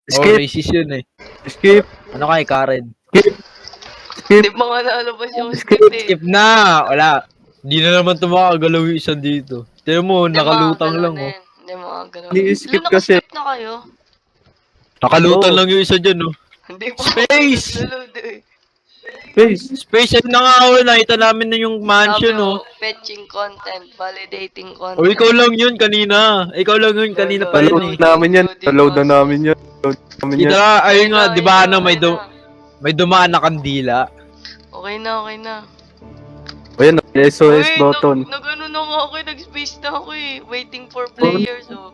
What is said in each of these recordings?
Oh, Skip. racist yun eh. Skip. Ano kay Karen? Skip. Hindi pa nga naalabas yung skip eh. Skip na! Wala. Hindi na naman ito makagalaw yung isa dito. Tignan mo, Hindi nakalutang makagalaw lang na oh. yan. Hindi makagalaw. Hindi skip Lo, kasi. nakaskip na kayo? Nakalutang Oo. lang yung isa dyan oh. Hindi pa Space! ako naglalod eh. Guys. Space yan na nga oh. Nakita namin na yung mansion Sabi oh. mo, fetching content, validating content. O ikaw lang yun kanina. Ikaw lang yun kanina pa Naload yun eh. namin yan. Naload na namin yan. Naload namin yan. Kita, ayun nga, di ba ano, may dumaan na kandila. Okay na, okay na. O yan, SOS Uy, button. Nag-ano na nga ako eh, nag-space na ako eh. Waiting for players oh.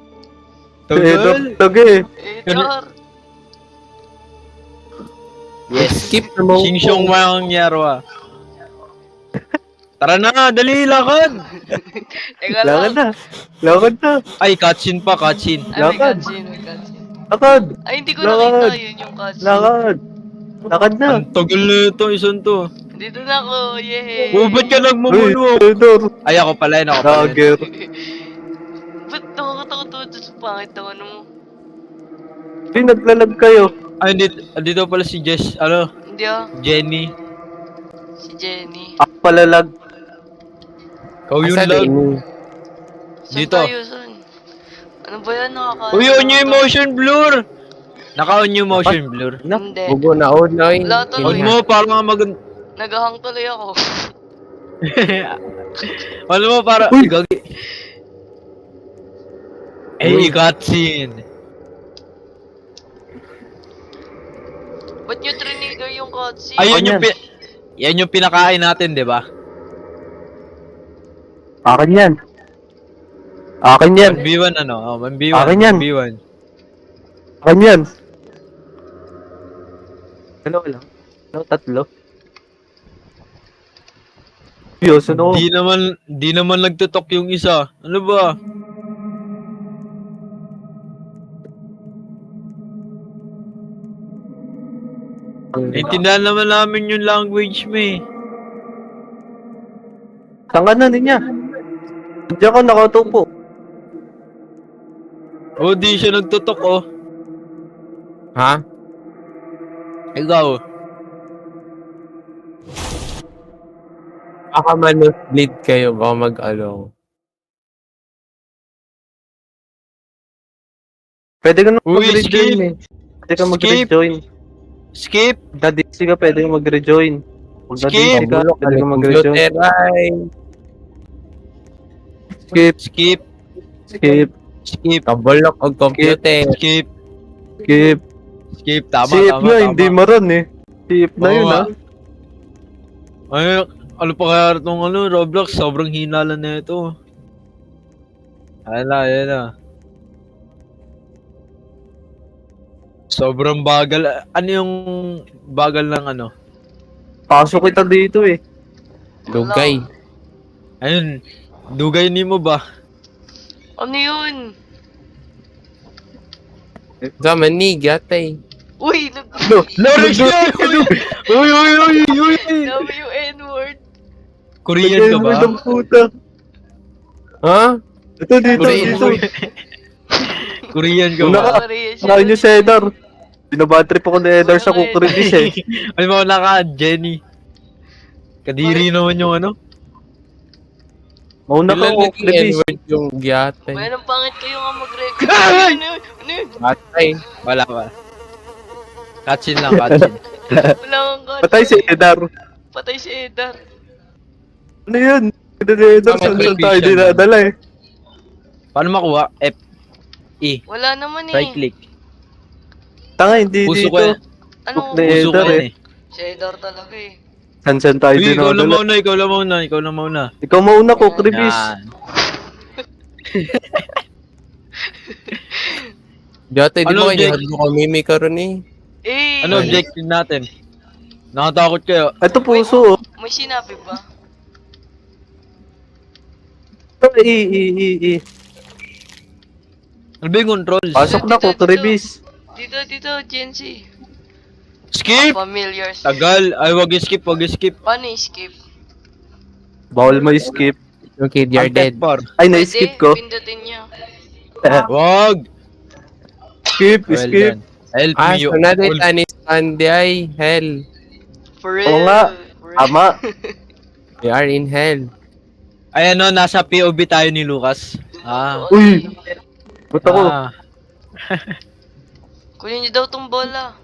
Tagal. Tage. Char. Yes. Skip na mo. Singsyong mangyarwa. Tara na, dali, lakad. Teka Lakad lang. na. Lakad na. Ay, cutscene pa, cutscene. Ay, may Lakad. cutscene, may cutscene. Lakad. Ay, hindi ko Lakad. nakita yun yung cutscene. Lakad. Lakad na. Ang tagal na ito, isang to. Dito na ako, yay! Oh, ba't ka nagmumuno? Edor. Ay, ako pala yun, ako pala yun. Lager. Ba't nakakatakot to sa pangit ng ano mo? Hindi, naglalag kayo. Ay, dito pala si Jess, ano, Hindi ah, Jenny. si Jenny. Ako palalag. Ikaw yun Asan lang. Saan Dito. tayo, saan? Ano ba yan, nakaka... Uy, on yung motion blur. Naka-on yung motion blur. Hindi. Bugo na on na yun. Wala On tuloy. mo, para nga Nagahang tuloy ako. Alam mo, para... Uy! Gagi. Uy. Ay, cutscene. Ba't nyo triniger yung cutscene? Ayun yung yan. yan yung pinakain natin, di ba? Akin yan. Akin yan. 1v1 ano? Oh, 1v1. Akin yan. 1v1. Akin yan. Dalawa lang. No, tatlo. Diyos, ano? Di naman nagtutok yung isa. Ano ba? Naintindihan naman namin yung language mo eh. Saan ka na niya? Diyan ka nakatupo. Oh, di siya nagtutok oh. Ha? Ikaw. Baka man-bleed kayo, baka mag-ano. Pwede ka na Uy, mag-rejoin skip. eh. Pwede ka Skip. mag-rejoin. Skip. Dadisi ka, pwede ka mag-rejoin. Kung Skip. dadisi ka, pwede ka mag-rejoin. Computer, ay. Skip, Skip. skip, Skip. Kabulok og computer. Skip. skip. Skip. Tama, Skip tama, na, tama. hindi maran eh. Skip na Oo yun nga. ah. Ay, ano pa kaya itong ano, Roblox? Sobrang hina lang na ito. Ayan na, ayan na. Sobrang bagal. Ano yung bagal ng ano? Pasok kita dito eh. Dugay. Ayun, dugay ni mo ba? Ano yun? Zaman ni, gatay. Uy, No, Lawrence no, yan! Uy, uy, uy, uy! Sabi yung N-word. Korean ka ba? Ng puta. Ha? Ito dito, Korean, dito. Korean ka Una ba? ka. Nakain niyo si Edar. Binabatrip ako ni Edar sa kukridis eh. Ay mo naka, Jenny. Kadiri naman yung ano. Mauna ka Kailan naging kukridis. N-word yung gatay? May anong pangit kayo nga mag-record. Ay! Ano yun? Ano yun? Gatay. Wala pa. Katsin lang, katsin. Wala kang cutscene. Patay si Edar. Patay si Edar. Ano yun? Ito si Edar, saan tayo dinadala eh. Paano makuha? F. E. Wala naman eh. Right click. Tanga, hindi Puso dito. ko yan. Ano? Puso Puso ko Edar yan eh. eh. Si Edar talaga eh. Saan tayo Uy, ikaw lang dinadala. mauna, ikaw lang mauna, ikaw lang mauna. Ikaw mauna kukridis. Yan. Gatay, di Ano ba kayo object- nahadlo kami may karon eh? Eh! Ano objective natin? Nakatakot kayo. Ito puso oh. May sinabi ba? Ito, I. Ano ba yung controls? Pasok na kukridis. Dito, Gen Z. Skip! Familiars. Tagal. Ay, wag skip, wag skip. Paano i-skip? Bawal may skip. Yung kid, you're dead. Par. Ay, na-skip ko. Pindutin niya. Wag! Skip, Well skip. done. Help Ah, me, so nadita ni Sandy ay hell. For real. Oo nga. For real. Tama. We are in hell. Ay ano, nasa POV tayo ni Lucas. Ah. Uy! Ba't ako? Ah. Kunin niyo daw tong bola.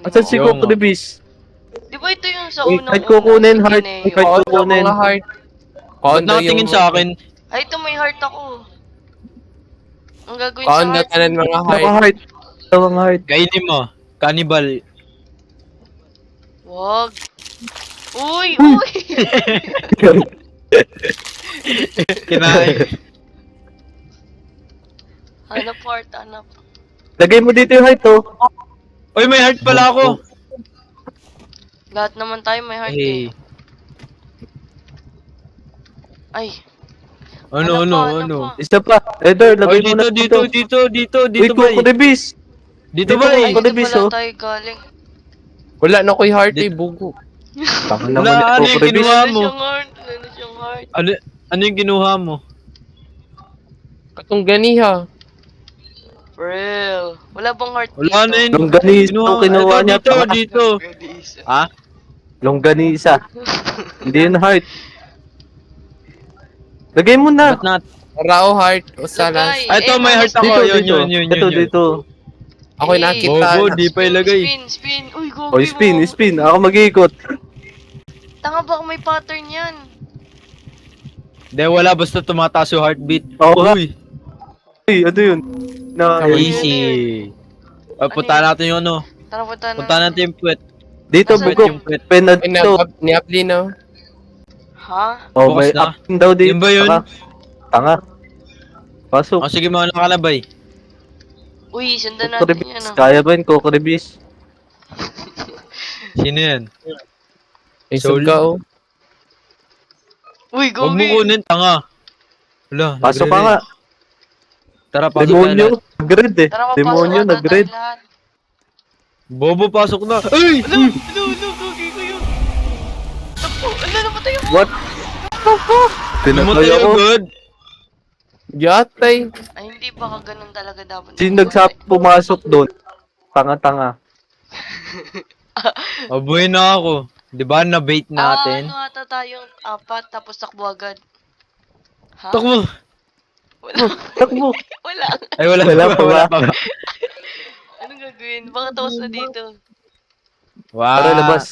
Asan si Yung- Coco de Bis? Di ba ito yung sa Uy, unang kahit kukunin, si heart. Kineo? Kahit Kondo kukunin. mga heart. Ba't Kondo nakatingin yung- sa akin? Ay, ito may heart ako. Ang gagawin Kondo sa heart. tanan mga heart. Naka-heart. Tawang heart. Kainin mo. Cannibal. Wag. Uy! Uy! Kinain. Hanap heart, hanap. Lagay mo dito yung heart, oh. Uy, may heart pala ako. Lahat naman tayo may heart Hey. eh. Ay. Ano, Hanap ano, pa, hanap ano? pa. Isa pa. Eder, Uy, lagay mo dito, na dito, dito, dito, Uy, dito ba? Coco de Bis. Dito dito ba? ba? Ay, Coco de dito Bis, pala oh. tayo galing. Wala na ko'y heart eh, bugo. Tama Wala, naman ano ni yung Coco de Bis. kinuha Wala mo? siyang heart. Wala siyang heart. Ano yung kinuha mo? Katong ganiha. For real. Wala bang heart Wala na yun. Longganisa kinuha Ito, niya. dito, Tama. dito. Ha? Longganisa. Hindi yun heart. Lagay mo na. Ba't not? Rao heart o salas. Lagay. Ah, ito, may heart ako. Dito, Yun, dito. yun, yun, Ito, yun. dito. Ako'y Eh, nakita. Bobo, na- di pa ilagay. Spin, spin. Uy, go. O, spin, spin. Ako mag-iikot. Tanga ba may pattern yan? Hindi, wala. Basta tumataas yung heartbeat. Oo nga. Uy, Uy, ano yun? Na, Ano yun? easy. Punta natin yung ano. Tara, punta na. Punta natin yung puwet. dito, Nasaan bugok. yung puwet. Pen na Ay, dito. ni-apply na. Ha? Oh, Bukas may na. up daw dito. Yun ba yun? Tanga. Pasok. O sige, mga nakalabay. Uy, sundan Coco de natin yan Bis. ah. Kaya ba yun, Coco de Bis? Sino yan? Isog Soul. ka oh. Uy, go. Huwag mo kunin, tanga. Wala, Pasok ka nagre-red. nga. Tara, pasok Demonyo. na. Nag-red eh. Tara, Demonyo, mapasok na nag-red. tayo lahat. Bobo, pasok na. Ay! Ano, gagi ko yun. Takbo, ano, namatay ako. What? Pinatay Namatay ako. agad. Yatay. Ay, hindi baka ganun talaga dapat. Sino pumasok doon? Tanga-tanga. Abuhay na ako. Di ba, na-bait natin? Ano ata tayong apat, tapos takbo agad. Ha? Takbo. Wala. Takbo. Wala. Ay, wala, Wala pa ba? wala pa ba? Anong gagawin? Baka tapos na dito. Wow. Tara, labas.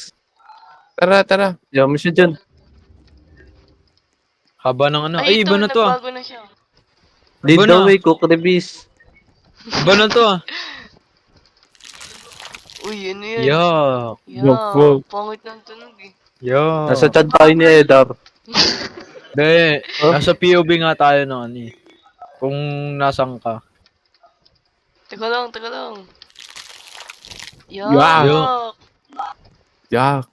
Tara. Yaw mo siya dyan. Haba ng ano. Ay, ito, iba na to ah. nagbago na siya. Lead Iba the na. way, Coco de Bis. Iba na to ah. Uy, ano yan? Yuck. Yeah, pangit ng tunog eh. Yuck. Nasa chat tayo ni Edar. Hindi. Oh. Nasa POV nga tayo ng ano eh. Kung nasan ka. Teka lang. Wow. Yak.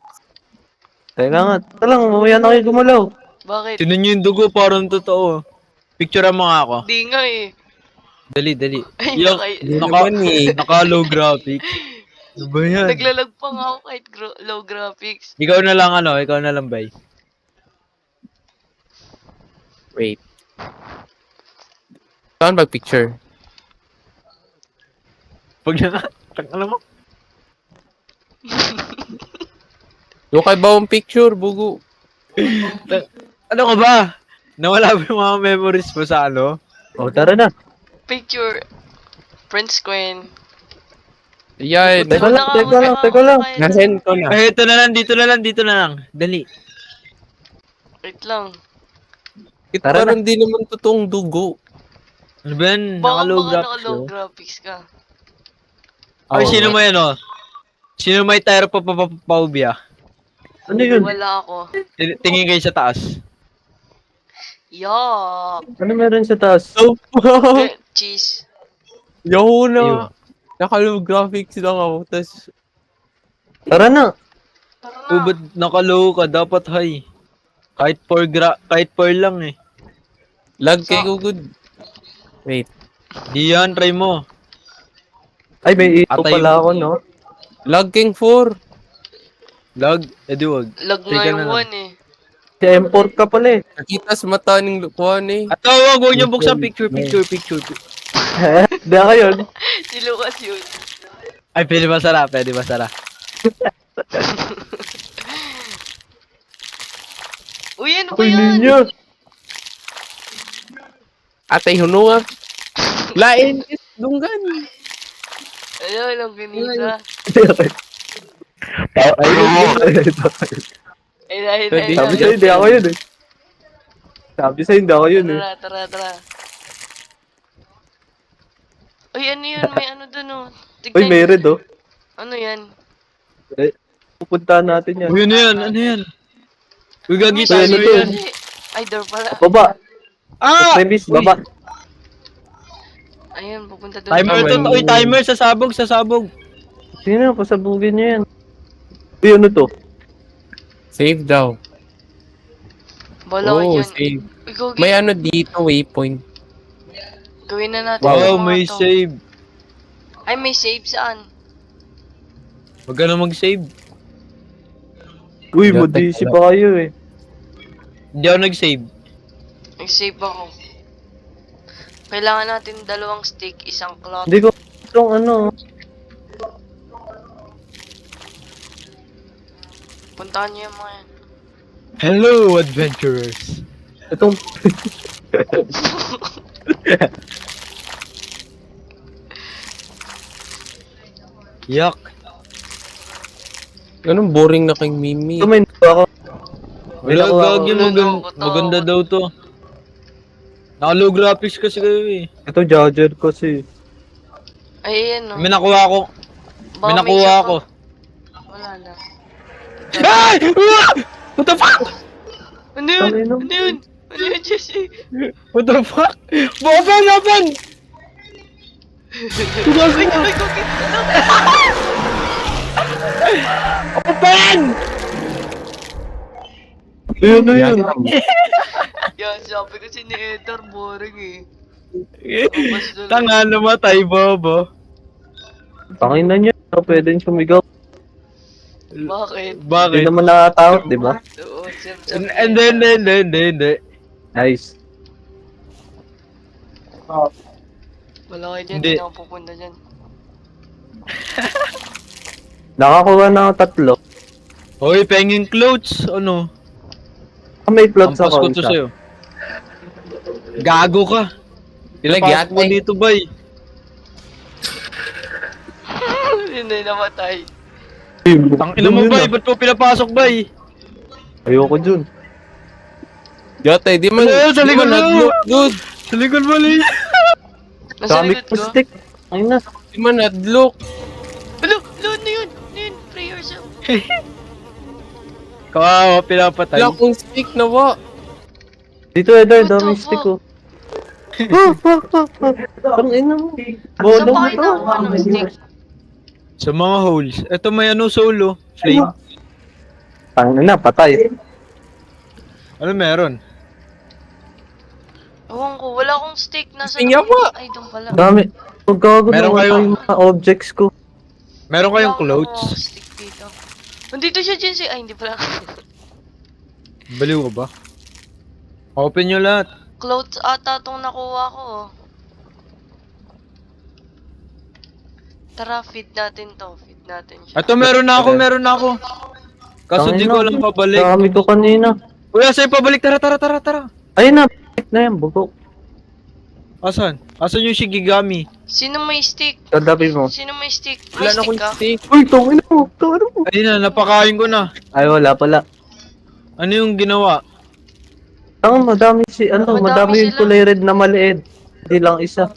Teka nga. Teka lang, mamaya na kayo gumalaw. Bakit? Tinan nyo yung dugo, parang totoo. Picture mo nga ako. Di nga eh. Dali. Ay, Yung, Hindi naman eh. naka-low graphic. Ano ba yan? Naglalag pa nga ako kahit low graphics. Ikaw na lang, bay. Wait. Saan mag-picture? Pag alam mo? Yung kay bawang picture, bugo. Ano ka ba? Nawala ba yung mga memories mo sa ano? O, tara na. Picture. Print screen. Yan. Teka lang. Nasend ko na. Ay, ito na lang, dito na lang. Dali. Wait lang. Tara Parang di naman totoong dugo. Ano ba yan? Baka Naka-low baka graphics naka-low yun. graphics ka. Ay, Oo. sino mo yan, oh? Sino may tire paubia? Ano yun? Wala ako. Tingin kayo sa taas. Yuck. Ano meron sa taas? Cheese. Yahoo Ayun. na. Naka-low graphics lang ako. Tas, Tara na. Tara Oh, ba't naka-low ka? Dapat high. Kahit 4 lang eh. lag kay good. Wait. Di yan, try mo. Ay, may ito Atay pala mo. ako, no? Lag king 4. Lag, edi wag. Lag Try nga ka yung na lang. one eh. Si M4 ka pala eh. Nakita sa mata ng lukuhan eh. At huwag niyo buksan picture. Hindi ka yun. Si Lucas yun. Ay, pwede ba sara? Pwede ba sara? Uy, ano ba Uy, yan? ninyo. Atay hunungan. Lain is dunggan. Ayun, ang ganisa. Ayun, Pwede. Sabi sa'yo, hindi ako yun eh. Sabi sa'yo, hindi ako yun eh. Tara. Uy, ano yun? May ano dun oh. Uy, may red oh. Ano yan? Pupuntahan natin yan. Uy, ano yan? Ano yan? Uy, gagi Uy, ano to? Ay, door pala. Baba. Ah! Premise, baba. Ayun, pupunta doon. Timer to. Uy, timer. Sasabog. Sino? Pasabugin niyo yan. Uy, ano to? Save daw. Bala ko Oh, dyan. save. Uy, Gogi. May ano dito, waypoint. Gawin na natin. Wow, yung mga may to. save. Ay, may save saan? Huwag ka na mag-save. Uy, Gatag modisi pala. pa kayo eh. Hindi ako nag-save. Nag-save ako. Kailangan natin 2 stick, 1 cloth. Hindi ko itong ano. Puntahan niyo yung mga yan. Hello, adventurers. Itong... Yak. Anong boring na kay Mimi? Ito may nakuha ako. May Wala, nakuha ako. gagi. Maganda daw to. Naka-low graphics kasi kayo eh. Ito, Jagger ko si... Ay, ayan no. May nakuha ako. Baka May isa nakuha pa. ako. Wala na. Ay! Ah! What the fuck? Ano yun? Ano yun? Ano yun? Ano yun, Jesse? What the fuck? Open! Ay, Gogi! Open! Ayun na yun. Yan, sabi kasi ni Eder, boring eh. Tanga namatay, bobo. Tangin na niya. Pwede niya sumigaw. Bakit? Hindi Bakit? naman nakatakot, di ba? Oo, Hindi. Nice. Wala kayo dyan, Hindi. hindi na ako pupunta dyan. Nakakuha na ako 3. Hoy, penging clothes. Ano? May Ang plots pasko ako to isa. sa'yo. Gago ka. Ilagyat Pinapasok mo dito, bay. Hindi namatay. Tangina mo, bay. Ba't mo pinapasok, bay? Ayoko dun. Yatay, di man. Ano, sa di likod man mo. adlock, dude. Sa likod mo, Lee. Nasa Dami likod ko ko. stick. Ay na. Di man adlock. Ano? Ano yun? Ano yun? Pray yourself. Kawawa, pinapatay. Wala akong stick na wa. Dito, Eder. What the Dami fuck? stick ko. Ang ina mo. Saan Bono pa mo kayo nakuha ng stick? Sa mga holes. Ito may ano, solo. Flame. Tangin na, patay. Ano meron? Ewan ko, wala akong stick. Nasa Tingnan mo. Ay, doon pala. Dami. Magkago na Meron wala kayo- yung mga objects ko. Meron kayong Wala akong clothes? stick dito. Nandito siya, Jensi. Ay, hindi pala. Baliw ka ba? Open nyo lahat. Clothes ata itong nakuha ko. Oh. Tara, feed natin to. Feed natin siya. Ito meron na ako. Kaso di ko alam pabalik. Dami ko kanina. Kuya, sa'yo pabalik. Tara. Ayun na. Balik na yan. Bugok. Asan? Asan yung Shigigami? Sino may stick? Kadabi mo. Sino may stick? May Wala na stick akong ka? stick. Uy, tangin mo. Tangin mo. Ayun na, napakain ko na. Ay, wala pala. Ano yung ginawa? Madami si, ano, Madami madami yung sila. kulay red na maliit. Hindi lang isa.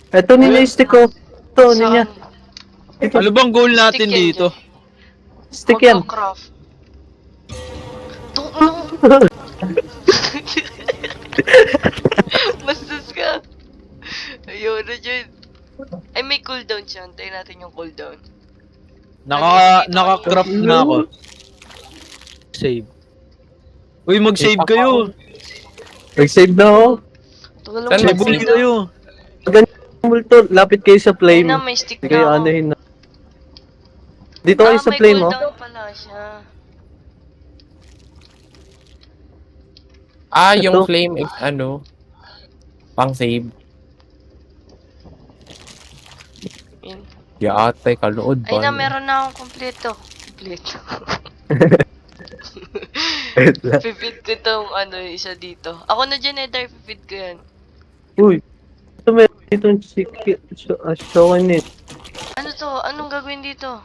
Eto, nina yung stick ko. Ito, niya. Saan? Ano bang goal natin Stick yan dito? Stick yan. Magka-craft. Tung ano? Bastos ka. Ayun na dyan. Ay, may cooldown siya. Antayin natin yung cooldown. Naka-craft na ako. Save. Uy, mag-save kayo. Nag-save na ako. Tumalong Saan mo Save mag-save? ulit kayo. Multo, lapit kayo sa Ayun flame. na, may stick Hindi kayo na ako. anuhin na. Dito kayo sa may flame, oh. cooldown pala siya. Ah, yung Ito. flame, ano, pang save. Yun. Yatay, kalood Ay na, ba? meron na akong kompleto. Kompleto. Wait lang. Pipid ko tong ano, isa dito. Ako na dyan, Eder. Pipid ko yan. Uy. Ito meron dito yung showan eh. Ano to? Anong gagawin dito?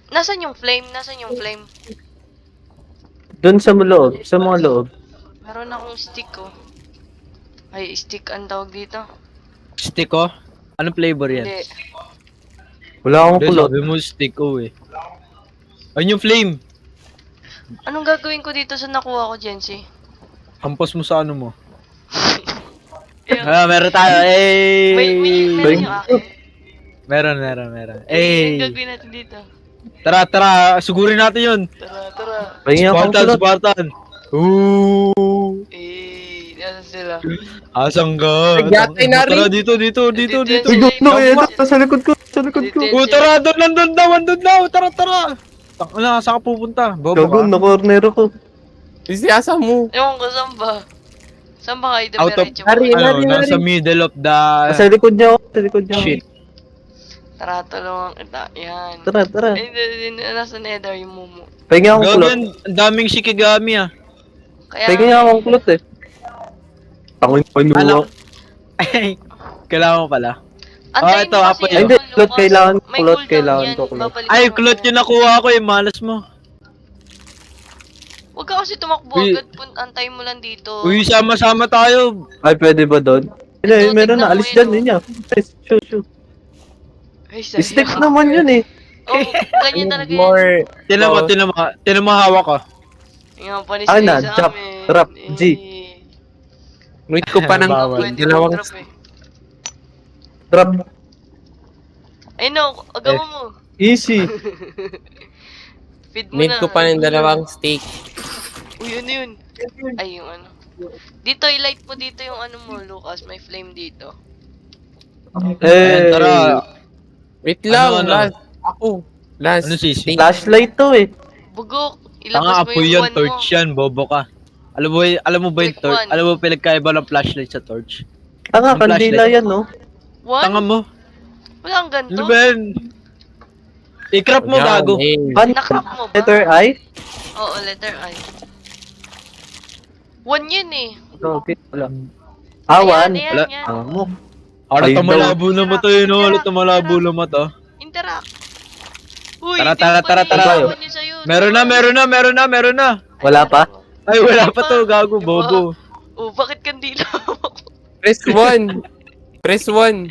Nasaan yung flame? Nasaan yung flame? Doon sa loob. Sa mga loob. Meron akong stick, oh. Ay, stick ang tawag dito. Stick oh. Anong flavor yan? Hindi. Wala akong Hindi, kulot. sabi mo stick oh eh. Ayun yung flame. Anong gagawin ko dito sa nakuha ko, Jency? Hampas mo sa ano mo. Ayun. Meron tayo. Eh. Meron yung akin. Meron. Yung Eh. gagawin natin dito. Tara. Sugurin natin yun. Tara. Pahingi akong kulot. Spartan. Ooh. Nasaan sila? Asang ka? Yatay na rin. Tara dito. Uy, no, eh, sa likod ko. Sa likod ko. Oh, tara, nandun daw. Tara. Wala, saan ka pupunta? Bobo Gago, ka. na-corner ko. Siyasa mo. Ewan ko, saan ba? Saan ba kayo Out of, dumiretso? Hari. nasa middle of the Sa likod niya ako. Sa likod niya ako. shit. Tara, tulungan kita. Yan. Tara. Nasa nether yung mumu. Pahingi akong kulot. Gagan, ang daming shikigami ah. Kaya, Pahingi akong kulot eh. Tangin pa Alam. nuwa. Kailangan mo pala. antayin ito, mo apo kasi yun. yung Hindi, Lucas. kulot kailangan, May kulot cooldown kailangan yan, ko, kulot. babalik Ay, mo kulot yan. yung nakuha ko eh. Malas mo. Huwag ka kasi tumakbo Uy. agad. Antayin mo lang dito. Uy, sama-sama tayo. Ay, pwede ba doon? Hindi, Ito, meron tignan na. mo Alis yun, dyan oh. din niya. Shoot. Ay, sayang. Stick naman yun eh. Oh, ganyan talaga yan. More. Tinan mo hawak ko. Yung panis Ay, na, sa chop, amin. trap, G. Wait ko pa ng Bawal. Pwede dalawang... mag-drop eh. Trap. Ay no, agawan mo. Easy. Feed mo Need na. ko pa ng dalawang steak. Uy, ano yun? Ay, yung ano. Dito, i-light mo dito yung ano mo, Lucas. May flame dito. Ayan, Eh, tara. Wait lang, Ano? last. Ako. Last. Ano, sisi? steak. flashlight to eh. Bugok, Tanga, ilabas mo apoy yung yan, one torch mo. yan, bobo ka. Alam mo ba yung Click torch? one. Alam mo pinagkaiba ng flashlight sa torch? Tanga, Ang kandila flashlight. yan no. One? Tanga mo. Wala kang ganito. Ano ba yan? I-crop mo, Yan, gago. eh. Nakrap mo ba? Letter I? Oo, letter I. One yun eh. Okay, wala. Awan. Ayan, Wala. yan. Amo. Ano Ay, malabo na mo to yun, no? Ano malabo na mo to? Interact. Uy, Tara, hindi tara, ko pa tara. naiiwan yun sa'yo. Meron na. Wala pa? Ay, wala pa to, gago, Iba. bobo. Oh, bakit kandila mo? Press 1. Press 1.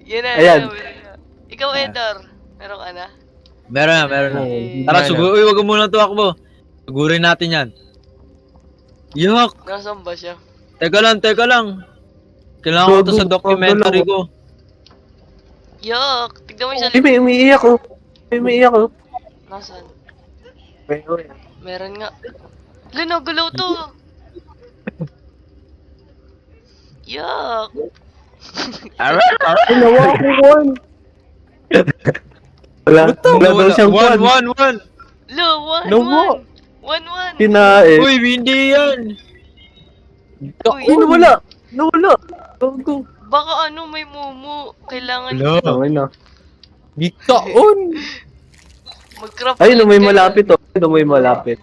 Yan na, Ayan. meron na. Ikaw, Edar. Meron ka na? Meron na. Eh, Tara, Ano? uy, wag mo muna tuwakbo. Sugurin natin yan. Yuck! Nasaan ba siya? Teka lang. Kailangan ko to sa documentary ko. Yuck! Tignan mo yung sa Ay, may umiiyak oh. May umiiyak oh. Nasaan? Meron. Meron nga. Hala, nagalaw to. Yuck! Ay, nawa ako one. Wala daw siyang One. Lo, one, No one. mo. One. Kinain. Uy, hindi yan. Uy, Ay, nawala. Gago. baka ano, may mumu. Kailangan Hello. Okay na. Gitaon. mag-craft Ayun, ulit may kayo. malapit oh. Ayun, may malapit.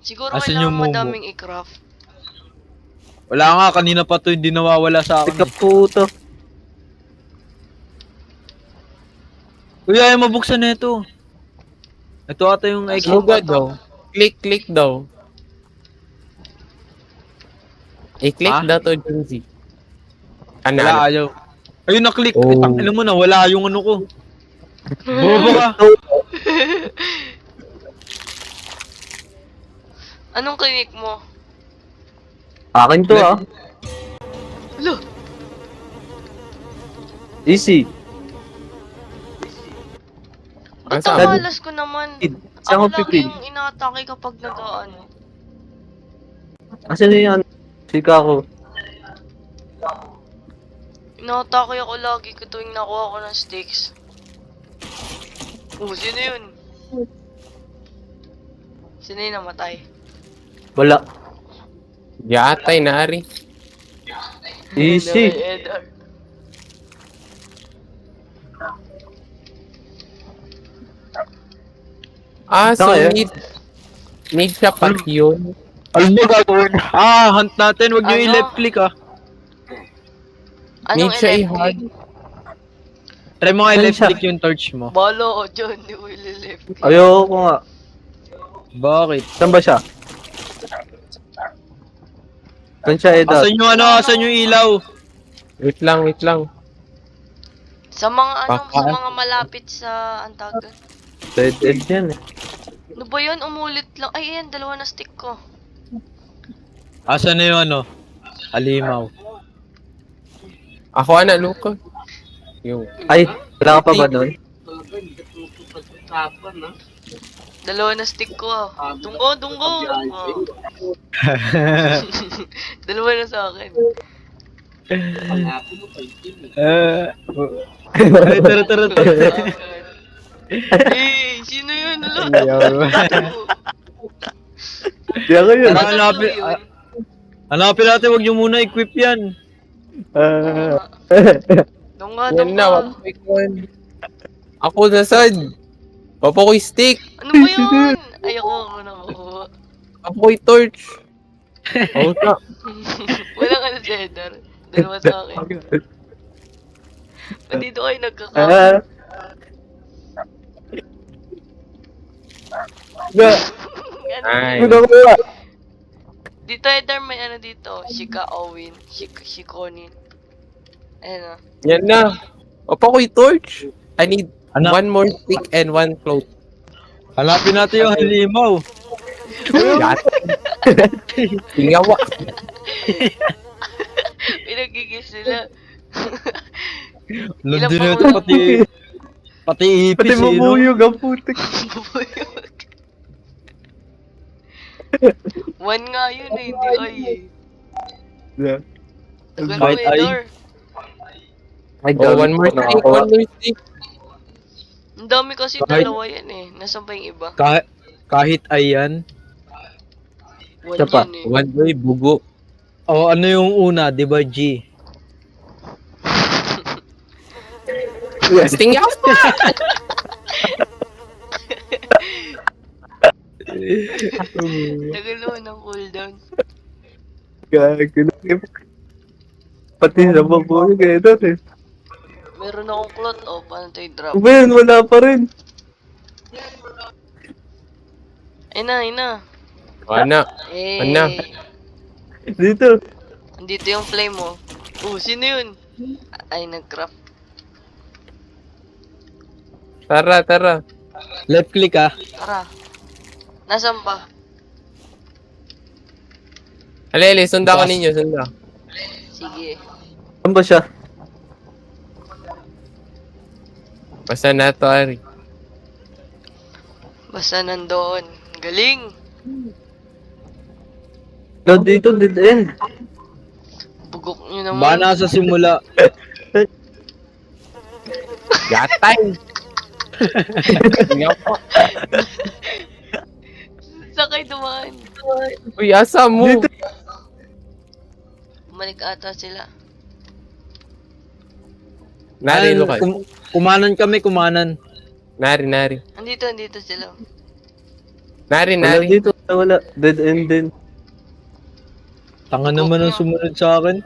Siguro Asan kailangan yung mumu? madaming i-craft. Wala nga, kanina pa to hindi nawawala sa akin. Tika puto. Uy, ayaw mabuksan na ito. Ito ata yung Asan exit. Luga daw. Click daw. I-click Ha? daw to, Junzi. Ano? Wala, ayaw. Ayun, na-click. Oh. Tangina mo na, wala yung ano ko. Bobo ka. Anong clinic mo? Akin to ah. Lo, Easy. ba't Asan? ang malas ko naman? Saan Ako ko lagi pipil? yung inaatake kapag nag-ano. Asan na yan? Sika ko. Inaatake ako lagi ko tuwing nakuha ko ng sticks. Oh, sino yun? Sino yung namatay? Wala. Yatay, nari. Easy. Edar. So Tayo? need siya pati yun. Alam mo gagawin? Hunt natin. Huwag nyo Ano? i-left click Anong Need siya left i-hard. click? Try mo nga Saan i-left siya? click yung torch mo. Balo ko dyan, di mo left click. Ayoko nga. Bakit? Saan ba siya? Saan siya, Edot? Asan yung asan yung ilaw? Wait lang. Sa mga Baka- sa mga malapit sa Antagon. Dead end yan eh. Ano ba yun? Umulit lang. Ay, ayan, dalawa na stick ko. Asan na yung halimaw? Ako na, Luka. Yung. Ay, wala ka pa ba doon? Dalawa na stick ko ah. Dunggo! Oh. Dalawa na sa akin. Ay, tara. Eh, sino yun? Di ako yun. Tara. Hanapin natin, huwag nyo muna equip yan. Dungga! Yan na, ako na sad. Papa ko yung stick. Ano ba yun? Ayoko ako na makuha. Papa ko yung torch. Oo na. Walang ano, Cedar. Dalawa sa akin. Ba't dito kayo nagkaka... Ah. Ay. Dito, Eder, may ano dito. Shika Owen. Shikonin. Ayan o. Yan na. Papa ko yung torch. I need Ano? one more stick and one cloth. Hanapin natin yung halimaw. Yan. Tingawa. Pinagigis sila. Nandun pa na ito, wala? pati ipis. Pati mabuyog ang putik. One nga yun eh, hindi ay eh. Yeah. Tagal mo Kahit ay. Eder. Ay, Oh, one more stick, one more stick. Ang dami kasi Kahit- dalawa yan eh. Nasaan pa yung iba? Kahit ayan. One Isa pa. yan eh. One way, bugo. O ano yung una, di ba G? Tingawa. Tagal naman ng cooldown. Gago. Pati sa mabuyog eh, Edot eh. Meron akong cloth oh, paano tayo drop? Ba yun, wala pa rin. Ayun na. Ano? Eh. Ano? Dito. Andito yung flame mo. Oh, sino yun? Ay, nag-craft. Tara. Left click Tara. Nasaan pa? Alele, sunda ko ninyo, sunda. Sige. Saan ba siya? Basta na to, Ari. Basta nandoon. Galing! No, dito, dead end. Bugok nyo Ba naman. nasa simula. Gatay. Tingawa. Saan kayo dumaan? Uy, asa mo? Dito. Bumalik ata sila. Nari, Lucas. Kumanan kami, kumanan. Nari. Andito sila. Nari. Wala dito, wala. Dead end din. Tanga naman ang sumunod sa akin.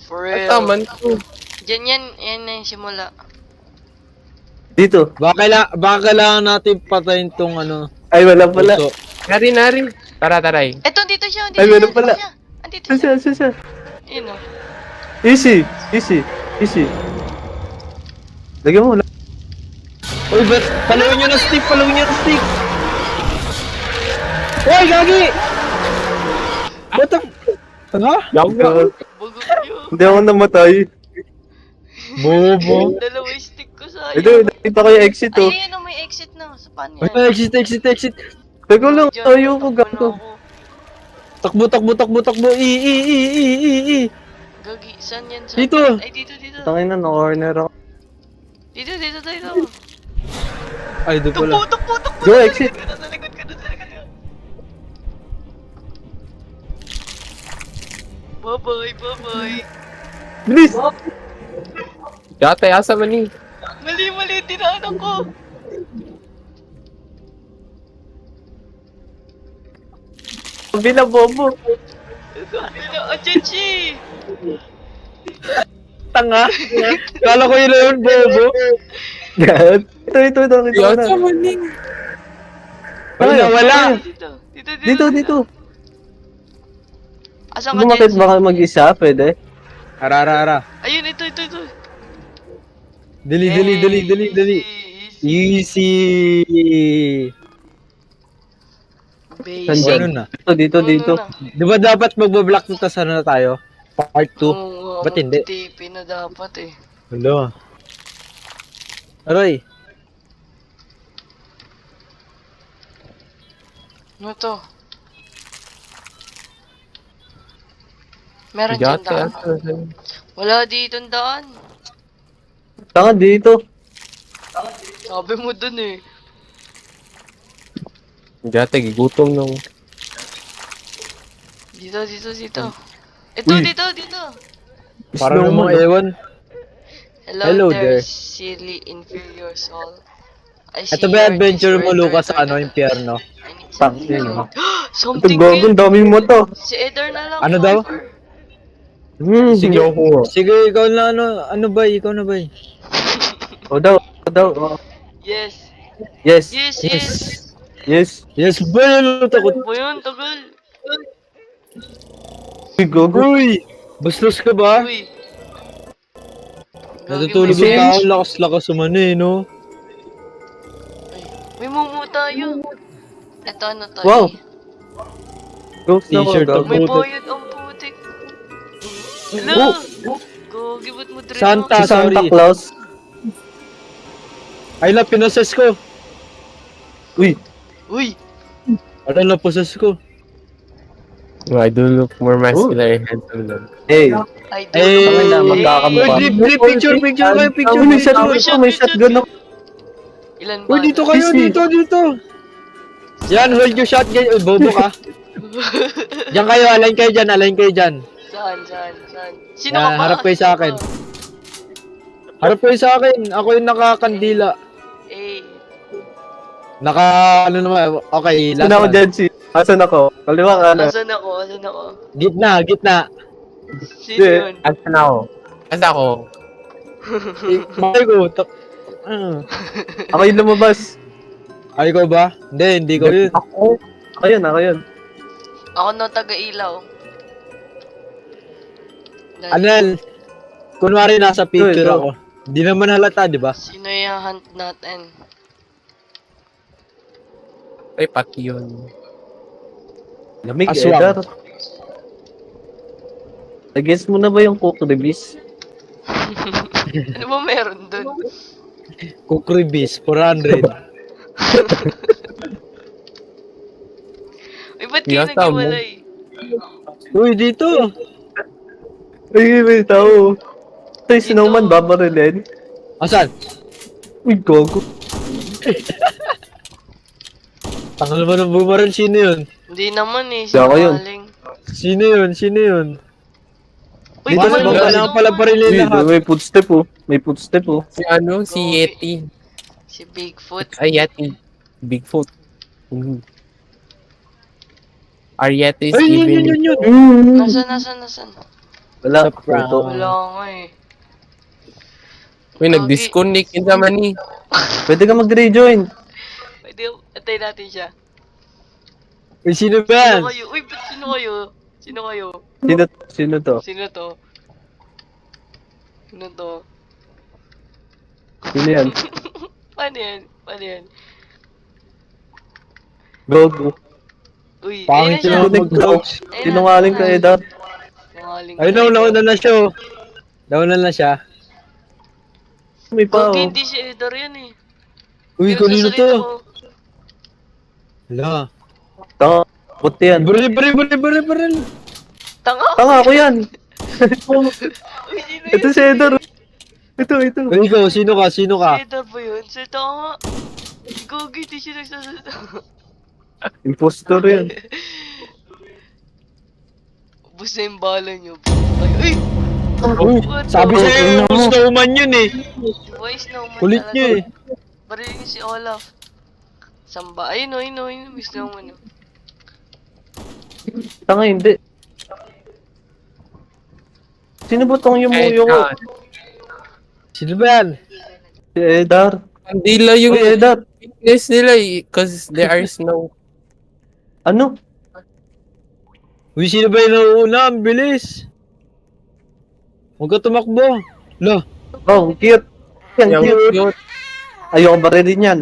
For real. Taman ko. Diyan yan na yung simula. Dito. Baka kailangan natin patayin tong Ay, wala pala. puso. Nari. Tara. Eto, dito siya. Ay, meron pala. Andito Saan siya. siya? Yun o. Easy. Lagyan mo. Uy, palawin nyo ng stick! Uy, gagi! What the... Ha? God. Bugok nyo. Hindi ako namatay. Bobo. Dalawa yung stick ko sa Ito, nakita ko yung exit oh. Ay, ano, may exit na. Sa paano Uy, yan? exit. Teka lang, Diyan, ayoko takbo na gago. Takbo. Gagi, saan yan? Dito. Ay, dito. Tangin na, na-corner ako. Dito. Ay, doon pala. Tukbo. Go, exit. Nasa likod ka. Bye-bye. Bilis! Gatay, asa man ni. Mali, dinaanan ko. Kabila, bobo. Kabila, achichi! Tanga. Kala ko yun na yun, bobo. Yan. Ito, nakita ko Yan na. sa mali. Ay, nawala. Dito. Asan ka, Lumakit Jensen? baka mag-isa, pwede. Ara. Ayun, ito. Dali. Easy. Easy. Basic. Saan Ano na? Dito. Ano na? Di ba dapat magbablock na tas ano na tayo? Part 2. Oo, Ba't hindi? TP na dapat eh. Hello. Aray. Ano to? Meron dyan Yate, daan. Wala dito ang daan. Tanga dito. Sabi mo dun eh. Yate, gigutom nung. Dito. Ito, Uy. dito. Parang namang ewan. Hello Hello, there, there. silly inferior soul. I see Ito ba you yung are adventure mo, this Lucas, sa retarded- ano, impyerno? I need Tang, something. yun, ah. Ito, Something gogo, good. dami mo to. Si Eder na lang. Ano daw? Viper. Sige, Yoko. sige, ikaw na ano ba? Ikaw na ba? O daw. Oh. Yes. Yes. Yes, ba yun? Takot. Mo yun, tagal. Uy, gogo. Uy! Bastos ka ba? Uy. Natutulog Gagi, yung tao, lakas-lakas umano eh, no? May mumu tayo. Ito ano to? Wow. eh? Ghost na T-shirt ko, of May gago. bayad ang putik. Hello. Gogi, ba't mo direct Santa. Si Santa sorry. Claus. Ay, pinoses ko. Uy, Uy. Ano na poses ko? I do look more muscular and handsome lang. hey. I do. Eh, Tama na, Uy, magkakamukha. picture kayo, picture. May shotgun May ako, may shotgun ako. Ilan ba? Uy, dito kayo, Easy. dito. Yan, hold your shotgun. Uy, bobo ka. Diyan kayo, align kayo dyan. Saan? Sino Yan, ka ba? harap kayo sa Sino akin. ka? Harap kayo sa akin, ako yung nakakandila. Eh. Ano naman, okay, last Saan ako one. dyan, si? Asan ako? Kaliwa ka na. Asan ako? Gitna. Sino Hindi. yun? Asan ako? Bakay ko, ah. Ako yung lumabas. Ay, ikaw ba? Hindi ko yun. Ako yun. Ako na taga-ilaw. Ano yan? Kunwari nasa picture Ito. ako. Hindi naman halata, di ba? Sino yung hunt natin? Ay, pati yun. Lamig, Aswang. Edar. Nag-guess mo na ba yung cook release? Ano ba meron dun? Kukribis, 400. Uy, ba't kayo Yata mo. naghiwalay? Uy, dito. Ay, may tao. Ito yung snowman, babarilin. Asan? Uy, gogo. Tangal naman ng bumaril, sino yun? Hindi naman eh. Hindi ako yun. sinungaling. Sino yun? Uy, Dito tumalon sa ka baba sa na pala snowman. parilin Uy, lahat. may footstep oh. Si Gogi. Yeti. Si Bigfoot. Ay, Yeti. Bigfoot. Our Yeti is Ay, even... yun. Nasaan? Wala. Sa prank. Ito. Wala nga eh. Uy, nag-disconnect yun sa mani. Pwede ka mag-rejoin. Pwede, atay natin siya. Uy, sino ba yan? Sino kayo? Uy, ba't sino kayo? Sino kayo? Sino to? Sino to? Sino to? Sino yan? Paano yan? Gogo. Uy, Pangit ayun na yun siya. mag-coach. Sinungaling ka, Edar. Sinungaling Ay, ka. nauna na siya. Nauna na siya. May pa Gogi, oh. hindi si Edar yan eh. Uy, Pero kanino sasalita to? ko, Hala. Tanga. Puti yan. Baril. Tanga! Tanga ako yan. Uy, sino yun? Ito si Edar. Ito. Uy, ikaw, sino ka? Si Edar ba yun? Si tanga! Gogi, di siya nagsasalita. Impostor yan. Ubus na yung bala niyo. Ay, uy! Uy, What sabi the- sa'yo yung snowman yun eh. Voice no man Kulit talaga. niya eh. Baril niyo si Olaf. Samba. Ayun o, may snowman o. Tanga, hindi. Sino ba tong yumuyo ko? Sino ba yan? Si Edar. Hindi lang yung Uy, Edar. weakness nila eh. Cause there are snow. Ano? Uy, sino ba yung nauuna? Ang bilis. Huwag ka tumakbo. Lo, Oh, cute. Yan, Yung cute. cute. Ayoko ba rin yan?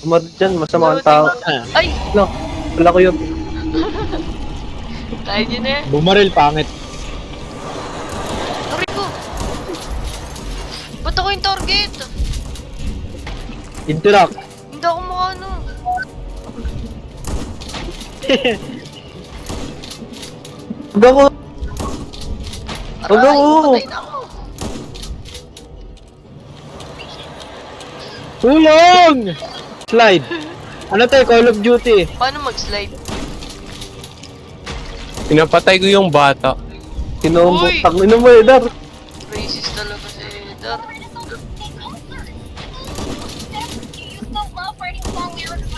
Umarit dyan, masama ang tao. Ay! No, wala ko yun. Kaya nyo na yan. bumaril, pangit. Aray ko! Ba't ako yung target? Interact. Hindi ako makano. Huwag ako. Huwag Aray! ako. Patay na ako. Tulong! Slide. Ano tayo, Call of Duty? Paano mag-slide? Pinapatay ko yung bata. Kinombo. Uy! Tangin mo, Edar. Racist talaga si Edar.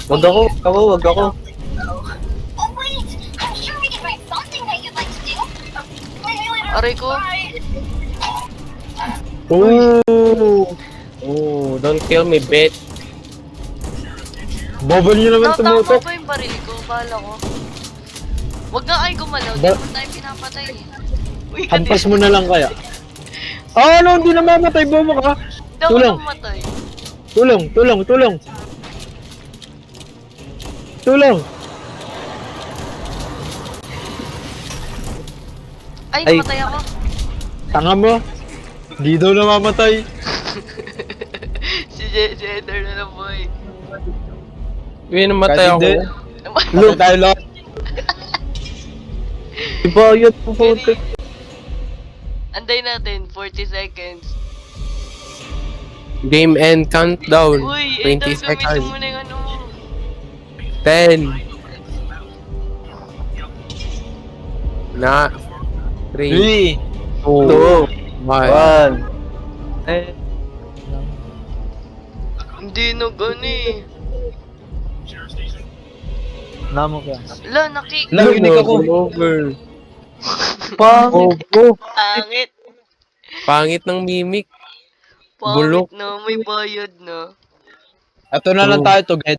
Huwag ako. Huwag ako. Oh wait, I'm sure we can write something that you'd like to do. Aray ko. Oh! Oh, don't kill me, bitch. Bobol nyo naman Tama tumutok. pa yung baril ko. Bahala ko. Huwag nga kayo gumalaw. Di Ba- naman tayo pinapatay eh. Uy, Hampas mo na lang kaya. Ah, ano, hindi na mamatay, bomo ka. Hindi ako tulong. namatay. Tulong, tulong, tulong. Tulong. Ay, Ay. namatay ako. Tanga mo. Di daw namamatay. Si Edar na lang boy. Uy, namatay Kahit ako. hindi. Look, tayo lahat. Iba yun. Puputi. Anday natin, 40 seconds. Game end countdown. Uy, 20 Edar, gamitin seconds. mo na yung ano mo. 10. Na. 3. 3. 2. 1. 1. Eh. Hindi na gani. Namo ka. Ala, nakik. Lawinig ako. Over. Pangit. Oh, Pangit. pangit ng mimic. Pangit Bulok. na, may bayad na. Ito na lang tayo to,